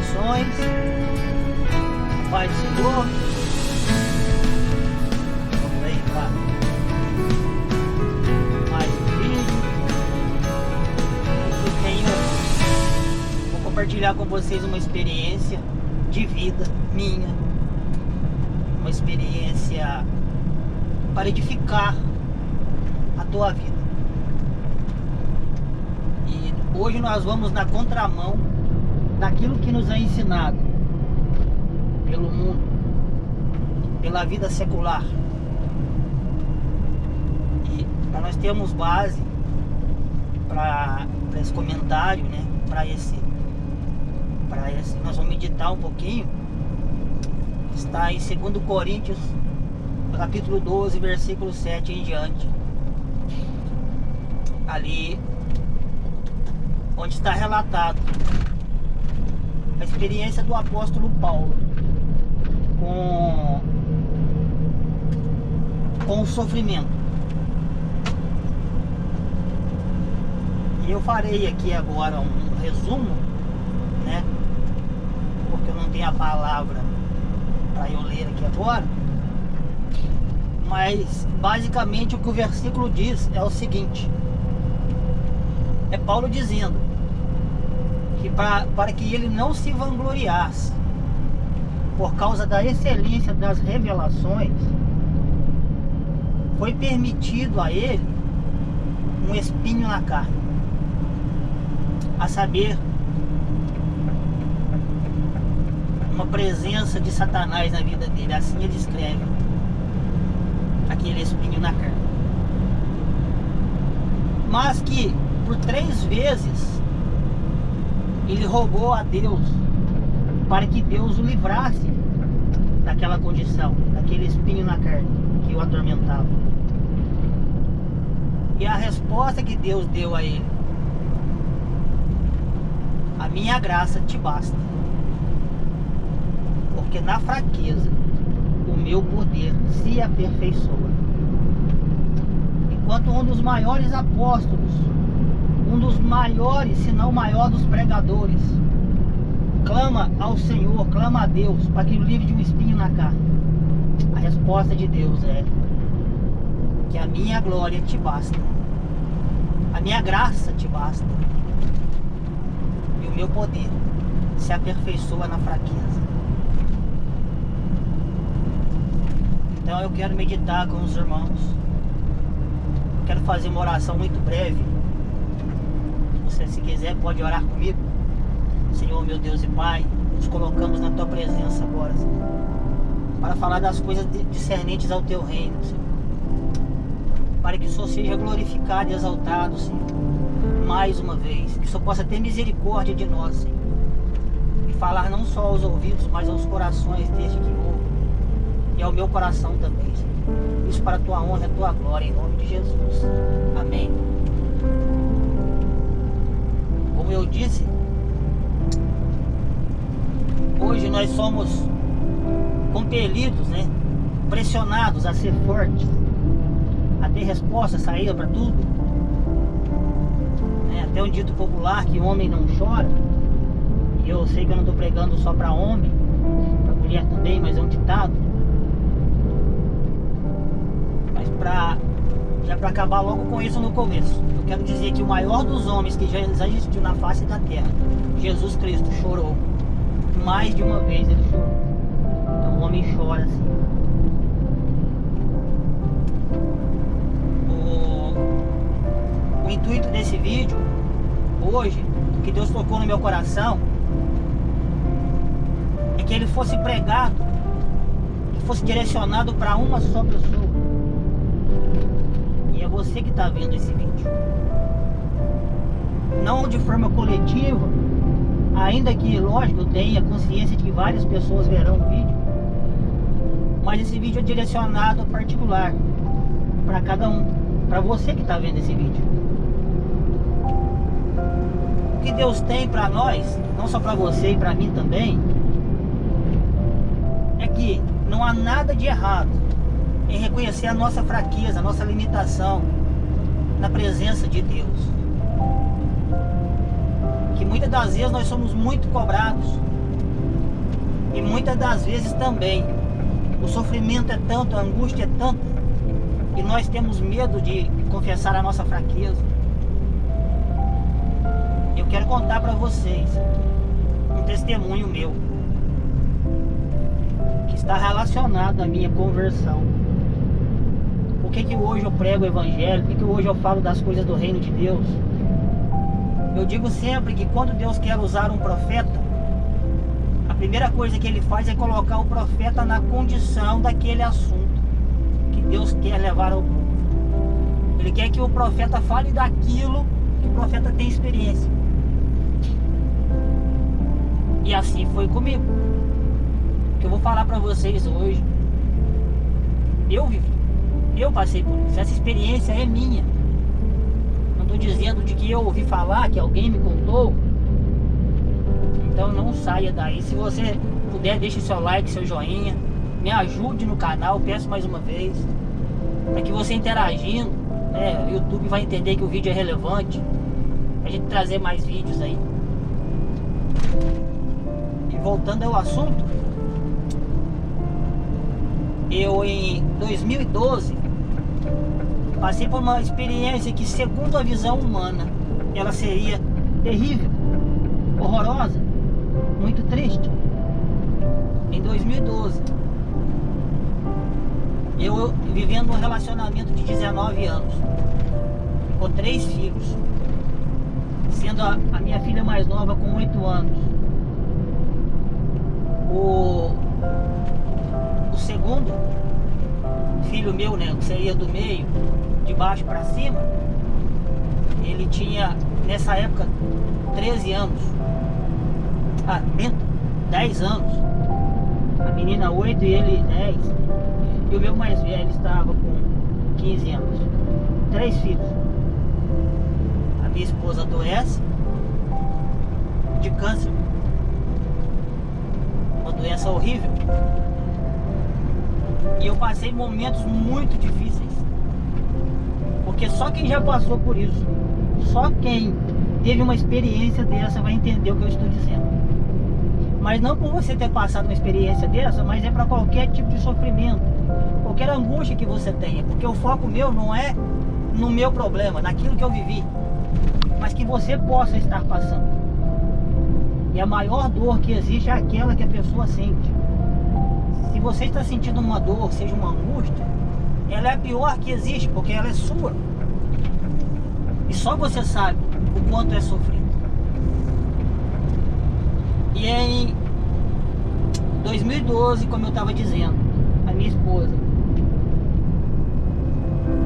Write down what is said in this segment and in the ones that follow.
saudações, Pai do Senhor. Vamos aí para mais um vídeo. Vou compartilhar com vocês uma experiência de vida minha, uma experiência para edificar a tua vida. E hoje nós vamos na contramão daquilo que nos é ensinado pelo mundo, pela vida secular. E para nós termos base para esse comentário, né? Para esse nós vamos meditar um pouquinho. Está em 2 Coríntios, capítulo 12, versículo 7 em diante. Ali onde está relatado a experiência do apóstolo Paulo com o sofrimento. E eu farei aqui agora um resumo, né? Porque eu não tenho a palavra para eu ler aqui agora. Mas basicamente o que o versículo diz é o seguinte: é Paulo dizendo que para que ele não se vangloriasse por causa da excelência das revelações, foi permitido a ele um espinho na carne, a saber, uma presença de Satanás na vida dele. Assim ele escreve, aquele espinho na carne. Mas que por 3 vezes ele rogou a Deus para que Deus o livrasse daquela condição, daquele espinho na carne que o atormentava. E a resposta que Deus deu a ele: a minha graça te basta, porque na fraqueza o meu poder se aperfeiçoa. Enquanto um dos maiores apóstolos, um dos maiores, se não o maior dos pregadores, clama ao Senhor, clama a Deus para que o livre de um espinho na carne, a resposta de Deus é que a minha glória te basta, a minha graça te basta, e o meu poder se aperfeiçoa na fraqueza. Então eu quero meditar com os irmãos. Quero fazer uma oração muito breve. Você, se quiser, pode orar comigo. Senhor, meu Deus e Pai, nos colocamos na Tua presença agora, Senhor, para falar das coisas discernentes ao Teu reino, Senhor, para que o Senhor seja glorificado e exaltado, Senhor, mais uma vez, que o Senhor possa ter misericórdia de nós, Senhor, e falar não só aos ouvidos, mas aos corações deste que ouve, e ao meu coração também, Senhor. Isso para a Tua honra e a Tua glória, em nome de Jesus. Amém. Como eu disse, hoje nós somos compelidos, né, pressionados a ser fortes, a ter resposta, saída para tudo, né? Até um dito popular que homem não chora. E eu sei que eu não estou pregando só para homem, para mulher também, mas é um ditado. Mas para acabar logo com isso no começo, eu quero dizer que o maior dos homens que já existiu na face da terra, Jesus Cristo, chorou. Mais de uma vez ele chorou. Então o homem chora assim. O intuito desse vídeo hoje, que Deus tocou no meu coração, é que ele fosse pregado, que fosse direcionado para uma só pessoa. E é você que está vendo esse vídeo. Não de forma coletiva, ainda que, lógico, eu tenha consciência de que várias pessoas verão o vídeo, mas esse vídeo é direcionado particular para cada um, para você que está vendo esse vídeo. O que Deus tem para nós, não só para você e para mim também, é que não há nada de errado em reconhecer a nossa fraqueza, a nossa limitação na presença de Deus. Que muitas das vezes nós somos muito cobrados E muitas das vezes também o sofrimento é tanto, a angústia é tanta, que nós temos medo de confessar a nossa fraqueza. Eu quero contar para vocês um testemunho meu que está relacionado à minha conversão. Por que hoje eu prego o evangelho? Por que hoje eu falo das coisas do reino de Deus? Eu digo sempre que quando Deus quer usar um profeta, a primeira coisa que ele faz é colocar o profeta na condição daquele assunto que Deus quer levar ao povo. Ele quer que o profeta fale daquilo que o profeta tem experiência. E assim foi comigo. O que eu vou falar para vocês hoje, eu vivi, eu passei por isso. Essa experiência é minha. Não estou dizendo de que eu ouvi falar, que alguém me contou. Então não saia daí. Se você puder, deixe seu like, seu joinha, me ajude no canal, peço mais uma vez, para que você interagindo, né, o YouTube vai entender que o vídeo é relevante, a gente trazer mais vídeos aí. E voltando ao assunto, eu em 2012 passei por uma experiência que, segundo a visão humana, ela seria terrível, horrorosa, muito triste. Em 2012, eu vivendo um relacionamento de 19 anos, com 3 filhos, sendo a minha filha mais nova com 8 anos. O segundo filho meu, né, que seria do meio, de baixo para cima, ele tinha, nessa época, 13 anos. 10 anos. A menina 8 e ele 10. E o meu mais velho estava com 15 anos. 3 filhos. A minha esposa adoece de câncer. Uma doença horrível. E eu passei momentos muito difíceis. Porque só quem já passou por isso, só quem teve uma experiência dessa vai entender o que eu estou dizendo. Mas não por você ter passado uma experiência dessa, mas é para qualquer tipo de sofrimento, qualquer angústia que você tenha. Porque o foco meu não é no meu problema, naquilo que eu vivi, mas que você possa estar passando. E a maior dor que existe é aquela que a pessoa sente. Se você está sentindo uma dor, seja uma angústia, ela é a pior que existe, porque ela é sua. E só você sabe o quanto é sofrido. E em 2012, como eu estava dizendo, a minha esposa,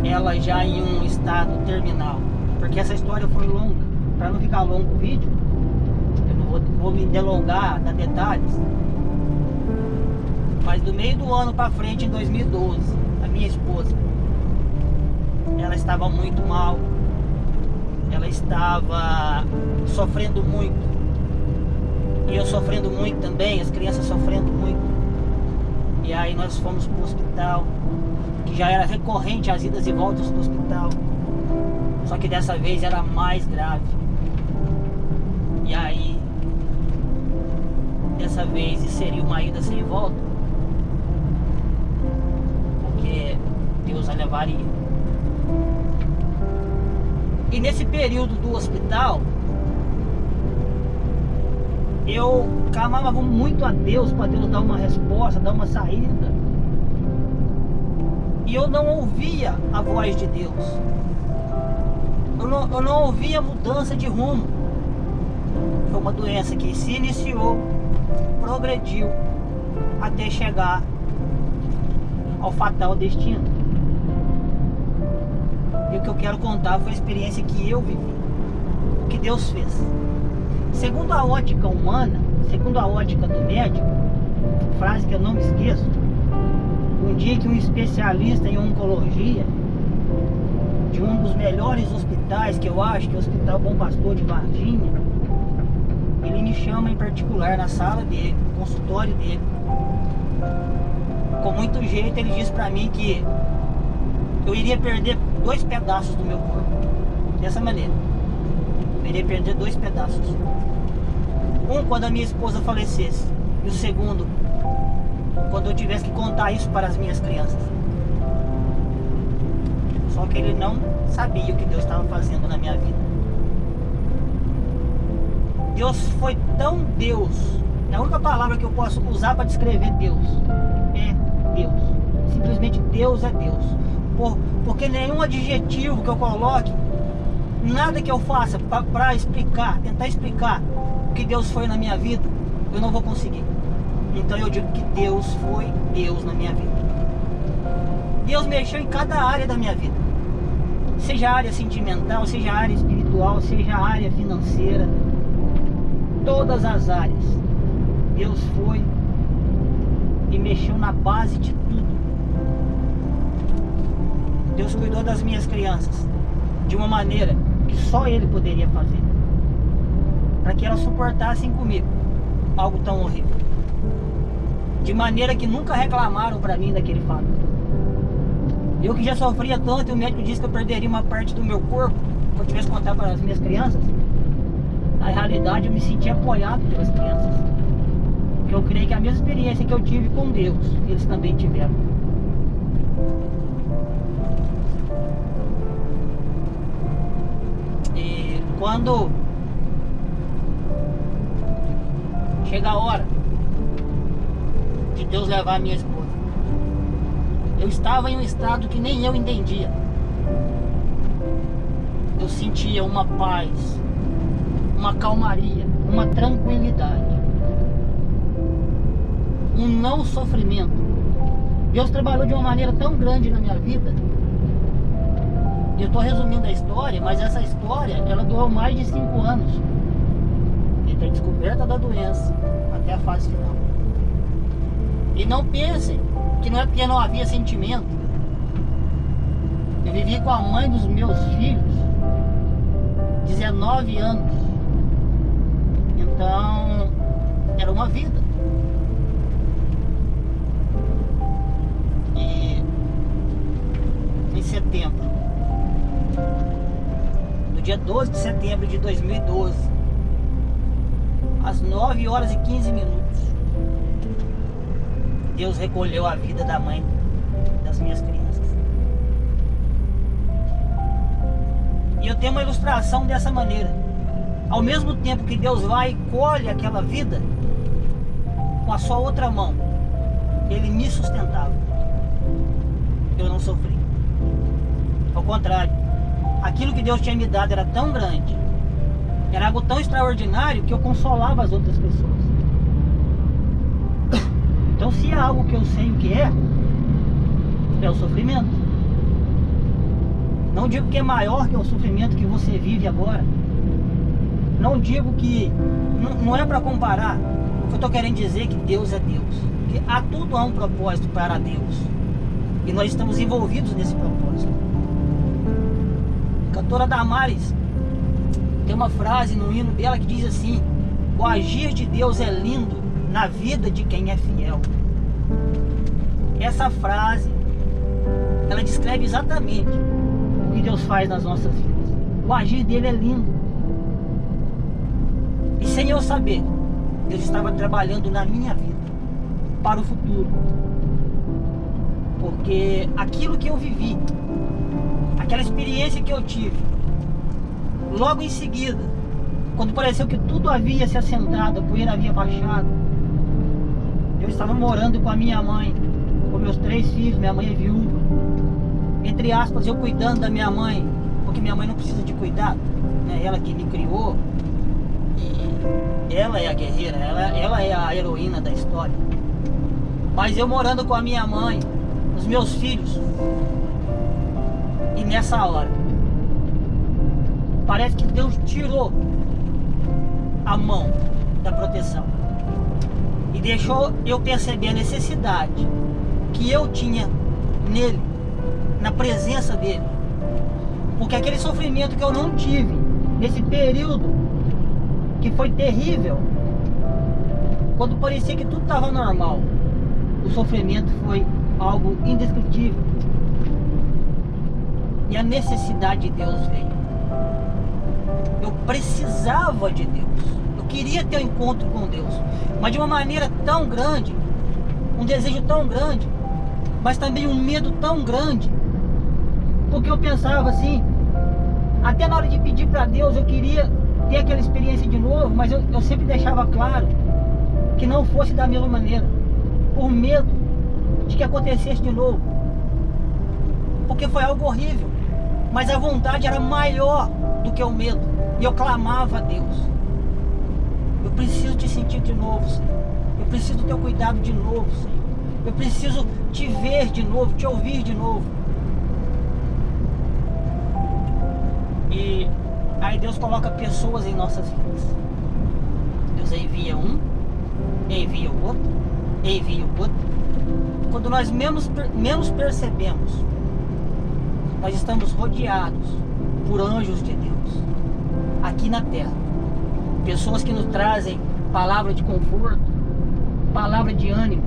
ela já em um estado terminal, porque essa história foi longa. Para não ficar longo o vídeo, eu não vou me delongar, dar detalhes. Mas do meio do ano para frente, em 2012, a minha esposa, ela estava muito mal, ela estava sofrendo muito, e eu sofrendo muito também, as crianças sofrendo muito. E aí nós fomos para o hospital, que já era recorrente as idas e voltas do hospital, só que dessa vez era mais grave. E aí, dessa vez seria uma ida sem volta, porque Deus a levaria. E nesse período do hospital, eu clamava muito a Deus, para Deus dar uma resposta, dar uma saída. E eu não ouvia a voz de Deus. Eu não ouvia mudança de rumo. Foi uma doença que se iniciou, progrediu, até chegar ao fatal destino. E o que eu quero contar foi a experiência que eu vivi, o que Deus fez. Segundo a ótica humana, segundo a ótica do médico, frase que eu não me esqueço, um dia que um especialista em oncologia, de um dos melhores hospitais, que eu acho que é o Hospital Bom Pastor de Varginha, ele me chama em particular na sala dele, no consultório dele. Com muito jeito ele disse pra mim que eu iria perder 2 pedaços do meu corpo. Dessa maneira, eu iria perder 2 pedaços. Um quando a minha esposa falecesse, e o segundo quando eu tivesse que contar isso para as minhas crianças. Só que ele não sabia o que Deus estava fazendo na minha vida. Deus foi tão Deus. A única palavra que eu posso usar para descrever Deus é Deus. Simplesmente Deus é Deus. Porque nenhum adjetivo que eu coloque, nada que eu faça para explicar, tentar explicar o que Deus foi na minha vida, eu não vou conseguir. Então eu digo que Deus foi Deus na minha vida. Deus mexeu em cada área da minha vida. Seja a área sentimental, seja a área espiritual, seja a área financeira. Todas as áreas. Deus foi e mexeu na base de tudo. Deus cuidou das minhas crianças de uma maneira que só Ele poderia fazer, para que elas suportassem comigo algo tão horrível, de maneira que nunca reclamaram para mim daquele fato. Eu que já sofria tanto, e o médico disse que eu perderia uma parte do meu corpo se eu tivesse que contar para as minhas crianças. Na realidade, eu me senti apoiado pelas crianças, porque eu creio que a mesma experiência que eu tive com Deus, eles também tiveram. E quando chega a hora de Deus levar a minha esposa, eu estava em um estado que nem eu entendia. Eu sentia uma paz, uma calmaria, uma tranquilidade, um não sofrimento. Deus trabalhou de uma maneira tão grande na minha vida. Eu estou resumindo a história, mas essa história, ela durou mais de 5 anos, entre a descoberta da doença até a fase final. E não pensem que não é porque não havia sentimento. Eu vivi com a mãe dos meus filhos 19 anos. Então era uma vida. E em setembro, no dia 12 de setembro de 2012, às 9 horas e 15 minutos, Deus recolheu a vida da mãe das minhas crianças. E eu tenho uma ilustração dessa maneira. Ao mesmo tempo que Deus vai e colhe aquela vida, com a sua outra mão, Ele me sustentava. Eu não sofri. Ao contrário, aquilo que Deus tinha me dado era tão grande, era algo tão extraordinário, que eu consolava as outras pessoas. Então, se é algo que eu sei o que é o sofrimento. Não digo que é maior que o sofrimento que você vive agora. Não digo que... Não é para comparar. O que eu estou querendo dizer é que Deus é Deus. Que há tudo há um propósito para Deus. E nós estamos envolvidos nesse propósito. A cantora Damares tem uma frase no hino dela que diz assim: o agir de Deus é lindo na vida de quem é fiel. Essa frase, ela descreve exatamente o que Deus faz nas nossas vidas. O agir dele é lindo. E sem eu saber, Deus estava trabalhando na minha vida para o futuro. Porque aquilo que eu vivi, aquela experiência que eu tive, logo em seguida, quando pareceu que tudo havia se assentado, a poeira havia baixado, eu estava morando com a minha mãe, com meus 3 filhos, minha mãe é viúva. Entre aspas, eu cuidando da minha mãe, porque minha mãe não precisa de cuidado, né? Ela que me criou, e ela é a guerreira, ela é a heroína da história. Mas eu morando com a minha mãe, os meus filhos, e nessa hora, parece que Deus tirou a mão da proteção e deixou eu perceber a necessidade que eu tinha nele, na presença dele. Porque aquele sofrimento que eu não tive nesse período, que foi terrível, quando parecia que tudo estava normal, o sofrimento foi algo indescritível. E a necessidade de Deus veio. Eu precisava de Deus. Eu queria ter um encontro com Deus, mas de uma maneira tão grande, um desejo tão grande, mas também um medo tão grande, porque eu pensava assim, até na hora de pedir para Deus, eu queria ter aquela experiência de novo, mas eu sempre deixava claro que não fosse da mesma maneira, por medo de que acontecesse de novo, porque foi algo horrível, mas a vontade era maior do que o medo, e eu clamava a Deus: eu preciso te sentir de novo, Senhor. Eu preciso do teu cuidado de novo, Senhor. Eu preciso te ver de novo, te ouvir de novo. E aí Deus coloca pessoas em nossas vidas. Deus envia um, envia o outro, envia o outro. Quando nós menos percebemos, nós estamos rodeados por anjos de Deus aqui na terra. Pessoas que nos trazem palavra de conforto, palavra de ânimo.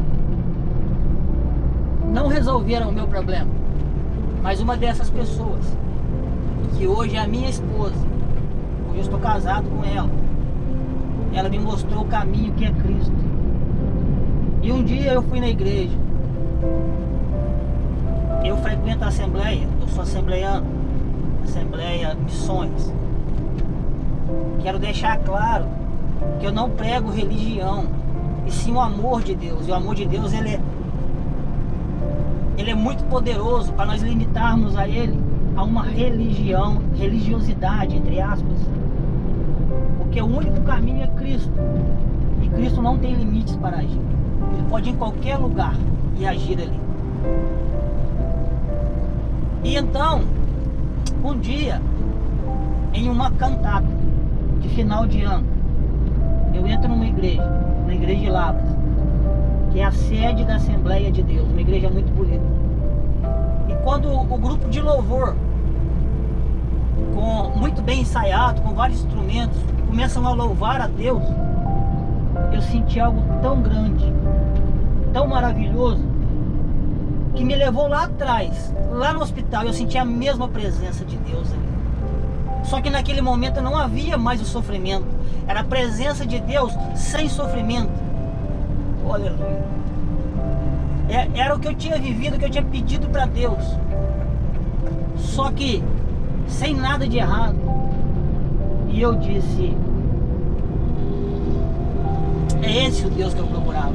Não resolveram o meu problema, mas uma dessas pessoas, que hoje é a minha esposa, hoje eu estou casado com ela me mostrou o caminho que é Cristo. E um dia eu fui na igreja, eu frequento a Assembleia, eu sou assembleiano, Assembleia Missões. Quero deixar claro que eu não prego religião, e sim o amor de Deus. E o amor de Deus, ele é muito poderoso para nós limitarmos a ele a uma religiosidade, entre aspas. Porque o único caminho é Cristo, e Cristo não tem limites para agir. Ele pode ir em qualquer lugar e agir ali. E então, um dia, em uma cantata de final de ano, eu entro numa igreja, na igreja de Lavras, que é a sede da Assembleia de Deus, uma igreja muito bonita. E quando o grupo de louvor, muito bem ensaiado, com vários instrumentos, começam a louvar a Deus, eu senti algo tão grande, tão maravilhoso, que me levou lá atrás, lá no hospital. Eu senti a mesma presença de Deus ali. Só que naquele momento não havia mais o sofrimento, era a presença de Deus sem sofrimento. Oh, aleluia. Era o que eu tinha vivido, o que eu tinha pedido para Deus, só que sem nada de errado. E eu disse: é esse o Deus que eu procurava,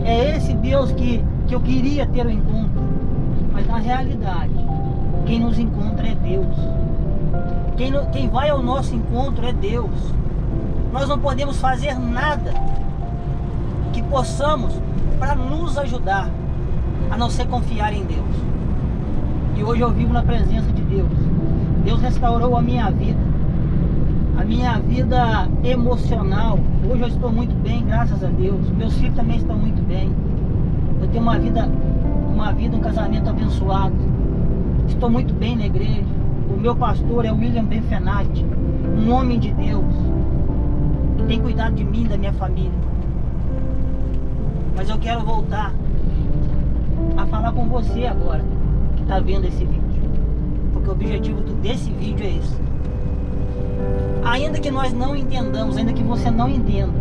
é esse Deus que eu queria ter o encontro. Mas na realidade, quem nos encontra é Deus. Quem vai ao nosso encontro é Deus. Nós não podemos fazer nada que possamos para nos ajudar, a não ser confiar em Deus. E hoje eu vivo na presença de Deus. Deus restaurou a minha vida emocional. Hoje eu estou muito bem, graças a Deus. Meus filhos também estão muito bem. Eu tenho uma vida, um casamento abençoado. Estou muito bem na igreja. O meu pastor é o William Benfenati, um homem de Deus, que tem cuidado de mim e da minha família. Mas eu quero voltar a falar com você agora, que está vendo esse vídeo, porque o objetivo desse vídeo é esse. Ainda que nós não entendamos, ainda que você não entenda,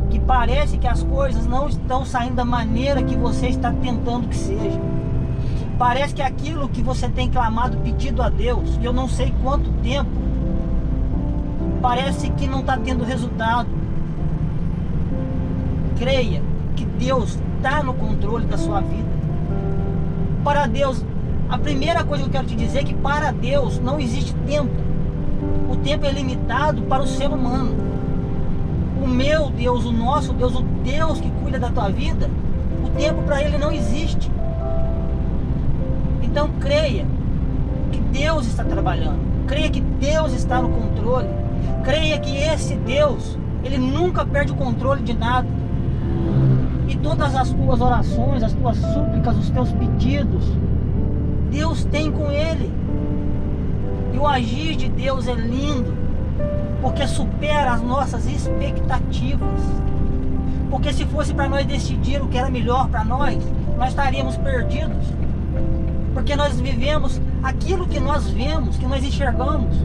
que parece que as coisas não estão saindo da maneira que você está tentando que seja, parece que aquilo que você tem clamado, pedido a Deus, e eu não sei quanto tempo, parece que não está tendo resultado. Creia que Deus está no controle da sua vida. Para Deus, a primeira coisa que eu quero te dizer é que para Deus não existe tempo. O tempo é limitado para o ser humano. O meu Deus, o nosso Deus, o Deus que cuida da tua vida, o tempo para Ele não existe. Então creia que Deus está trabalhando, creia que Deus está no controle, creia que esse Deus, Ele nunca perde o controle de nada. E todas as tuas orações, as tuas súplicas, os teus pedidos, Deus tem com Ele. E o agir de Deus é lindo, porque supera as nossas expectativas. Porque se fosse para nós decidir o que era melhor para nós estaríamos perdidos. Porque nós vivemos aquilo que nós vemos, que nós enxergamos.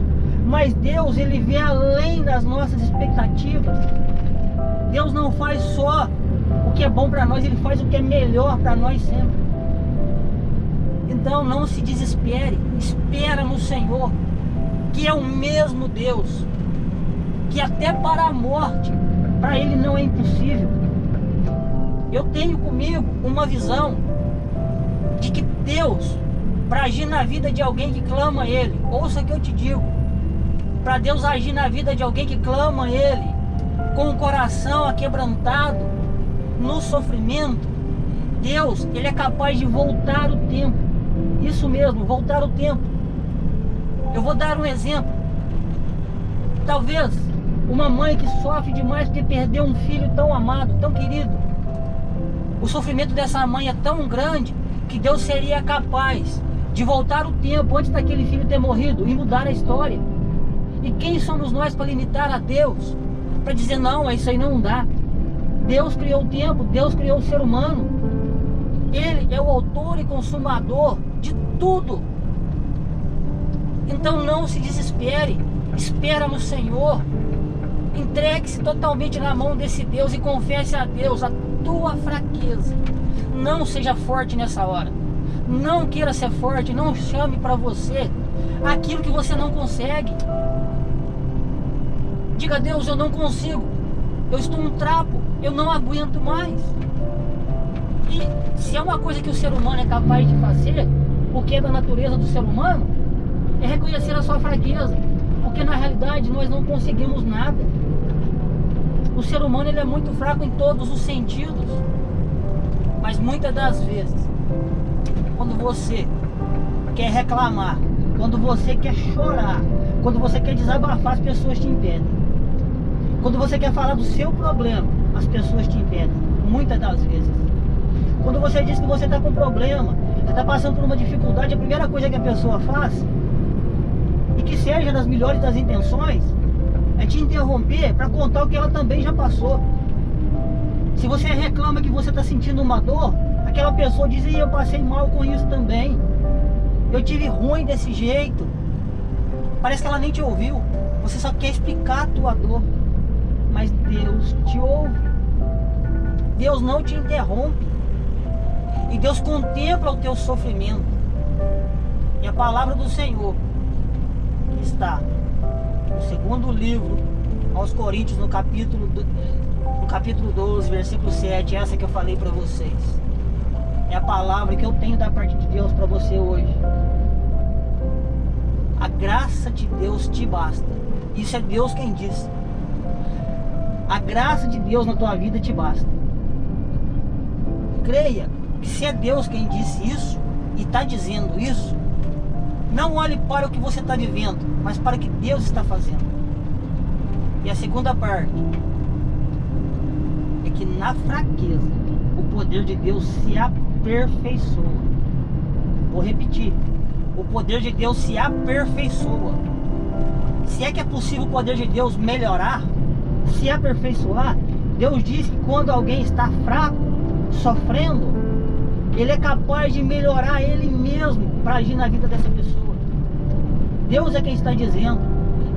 Mas Deus, Ele vê além das nossas expectativas. Deus não faz só O que é bom para nós, Ele faz o que é melhor para nós sempre. Então não se desespere, espera no Senhor, que é o mesmo Deus, que até para a morte, para Ele não é impossível. Eu tenho comigo uma visão de que Deus, para agir na vida de alguém que clama a Ele, ouça o que eu te digo, para Deus agir na vida de alguém que clama a Ele, com o coração aquebrantado, no sofrimento, Deus, Ele é capaz de voltar o tempo. Isso mesmo, voltar o tempo. Eu vou dar um exemplo. Talvez uma mãe que sofre demais porque perdeu um filho tão amado, tão querido. O sofrimento dessa mãe é tão grande que Deus seria capaz de voltar o tempo antes daquele filho ter morrido e mudar a história. E quem somos nós para limitar a Deus? Para dizer, não, isso aí não dá. Deus criou o tempo, Deus criou o ser humano. Ele é o autor e consumador de tudo. Então não se desespere, espera no Senhor. Entregue-se totalmente na mão desse Deus e confesse a Deus a tua fraqueza. Não seja forte nessa hora. Não queira ser forte, não chame para você aquilo que você não consegue. Diga a Deus, eu não consigo. Eu estou um trapo, eu não aguento mais. E se é uma coisa que o ser humano é capaz de fazer, porque é da natureza do ser humano, é reconhecer a sua fraqueza. Porque na realidade nós não conseguimos nada. O ser humano ele é muito fraco em todos os sentidos. Mas muitas das vezes, quando você quer reclamar, quando você quer chorar, quando você quer desabafar, as pessoas te impedem. Quando você quer falar do seu problema, as pessoas te impedem. Muitas das vezes. Quando você diz que você está com problema, você está passando por uma dificuldade, a primeira coisa que a pessoa faz, e que seja das melhores das intenções, é te interromper para contar o que ela também já passou. Se você reclama que você está sentindo uma dor, aquela pessoa diz, eu passei mal com isso também. Eu tive ruim desse jeito. Parece que ela nem te ouviu. Você só quer explicar a tua dor. Mas Deus te ouve. Deus não te interrompe. E Deus contempla o teu sofrimento. E a palavra do Senhor está no segundo livro aos Coríntios, no capítulo 12, versículo 7, essa que eu falei para vocês. É a palavra que eu tenho da parte de Deus para você hoje. A graça de Deus te basta. Isso é Deus quem diz. A graça de Deus na tua vida te basta. Creia que se é Deus quem disse isso e está dizendo isso, não olhe para o que você está vivendo, mas para o que Deus está fazendo. E a segunda parte é que na fraqueza o poder de Deus se aperfeiçoa. Vou repetir, o poder de Deus se aperfeiçoa. Se é que é possível o poder de Deus melhorar, se aperfeiçoar, Deus diz que quando alguém está fraco, sofrendo, Ele é capaz de melhorar Ele mesmo para agir na vida dessa pessoa. Deus é quem está dizendo,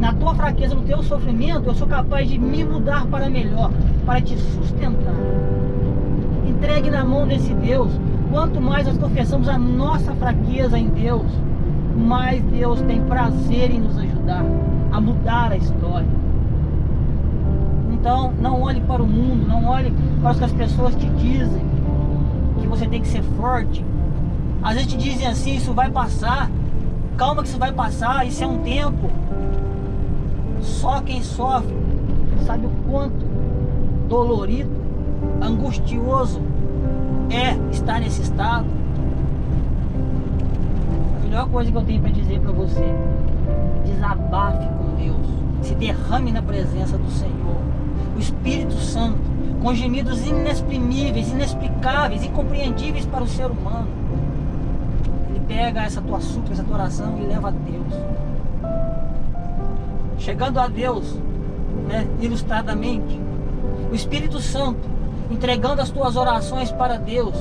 na tua fraqueza, no teu sofrimento, eu sou capaz de me mudar para melhor, para te sustentar. Entregue na mão desse Deus. Quanto mais nós confessamos a nossa fraqueza em Deus, mais Deus tem prazer em nos ajudar a mudar a história. Então, não olhe para o mundo, não olhe para o que as pessoas te dizem, que você tem que ser forte. Às vezes te dizem assim, isso vai passar, calma que isso vai passar, isso é um tempo. Só quem sofre sabe o quanto dolorido, angustioso é estar nesse estado. A melhor coisa que eu tenho para dizer para você: desabafe com Deus, se derrame na presença do Senhor. O Espírito Santo, com gemidos inexprimíveis, inexplicáveis, incompreendíveis para o ser humano, ele pega essa tua súplica, essa tua oração e leva a Deus. Chegando a Deus, ilustradamente, o Espírito Santo entregando as tuas orações para Deus,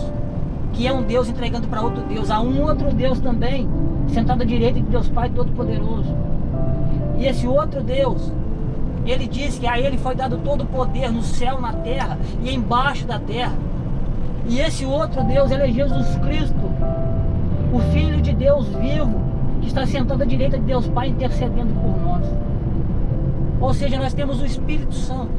que é um Deus entregando para outro Deus. Há um outro Deus também, sentado à direita de Deus Pai Todo-Poderoso. E esse outro Deus Ele disse que a ele foi dado todo o poder no céu, na terra e embaixo da terra. E esse outro Deus, ele é Jesus Cristo, o Filho de Deus vivo, que está sentado à direita de Deus Pai, intercedendo por nós. Ou seja, nós temos o Espírito Santo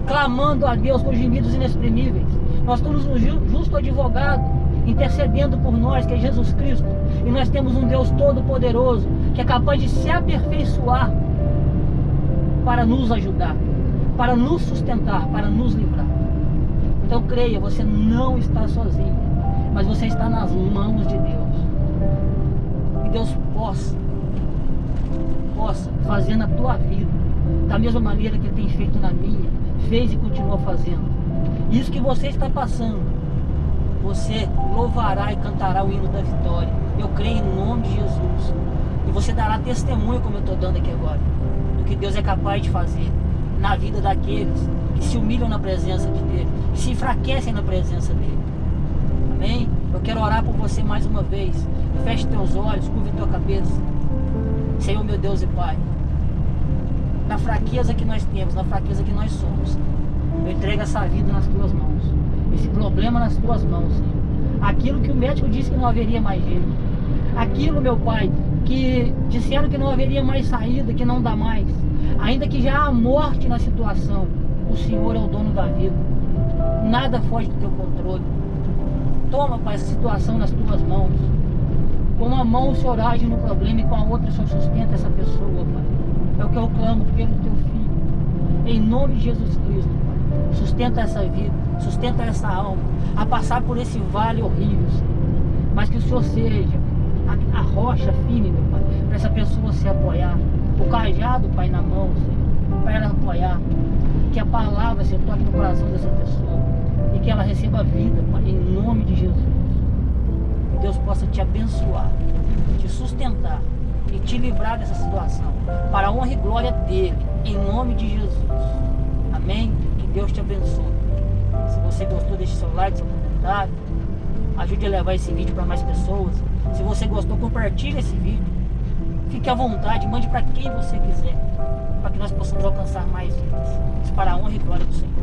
clamando a Deus com gemidos inexprimíveis. Nós temos um justo advogado intercedendo por nós, que é Jesus Cristo. E nós temos um Deus todo-poderoso, que é capaz de se aperfeiçoar para nos ajudar, para nos sustentar, para nos livrar. Então creia, você não está sozinho, mas você está nas mãos de Deus. Que Deus possa fazer na tua vida da mesma maneira que Ele tem feito na minha, fez e continua fazendo. Isso que você está passando, você louvará e cantará o hino da vitória. Eu creio em nome de Jesus. E você dará testemunho, como eu estou dando aqui agora, do que Deus é capaz de fazer na vida daqueles que se humilham na presença de Deus, que se enfraquecem na presença dEle. Amém? Eu quero orar por você mais uma vez. Feche teus olhos, curve tua cabeça. Senhor, meu Deus e Pai, na fraqueza que nós temos, na fraqueza que nós somos, eu entrego essa vida nas tuas mãos, esse problema nas tuas mãos, Senhor. Aquilo que o médico disse que não haveria mais jeito, aquilo, meu Pai, que disseram que não haveria mais saída, que não dá mais, ainda que já há morte na situação, o Senhor é o dono da vida, nada foge do teu controle. Toma, Pai, essa situação nas tuas mãos. Com uma mão o Senhor age no problema e com a outra o Senhor sustenta essa pessoa, Pai. É o que eu clamo pelo teu Filho, em nome de Jesus Cristo, Pai. Sustenta essa vida, sustenta essa alma a passar por esse vale horrível, Senhor. Mas que o Senhor seja a rocha firme, meu Pai, para essa pessoa se apoiar, o cajado, Pai, na mão, Senhor, para ela apoiar. Que a palavra se toque no coração dessa pessoa e que ela receba vida, Pai, em nome de Jesus. Que Deus possa te abençoar, te sustentar e te livrar dessa situação, para a honra e glória dEle, em nome de Jesus. Amém? Que Deus te abençoe. Se você gostou, deixe seu like, seu comentário. Ajude a levar esse vídeo para mais pessoas. Se você gostou, compartilhe esse vídeo. Fique à vontade, mande para quem você quiser, para que nós possamos alcançar mais vidas, para a honra e glória do Senhor.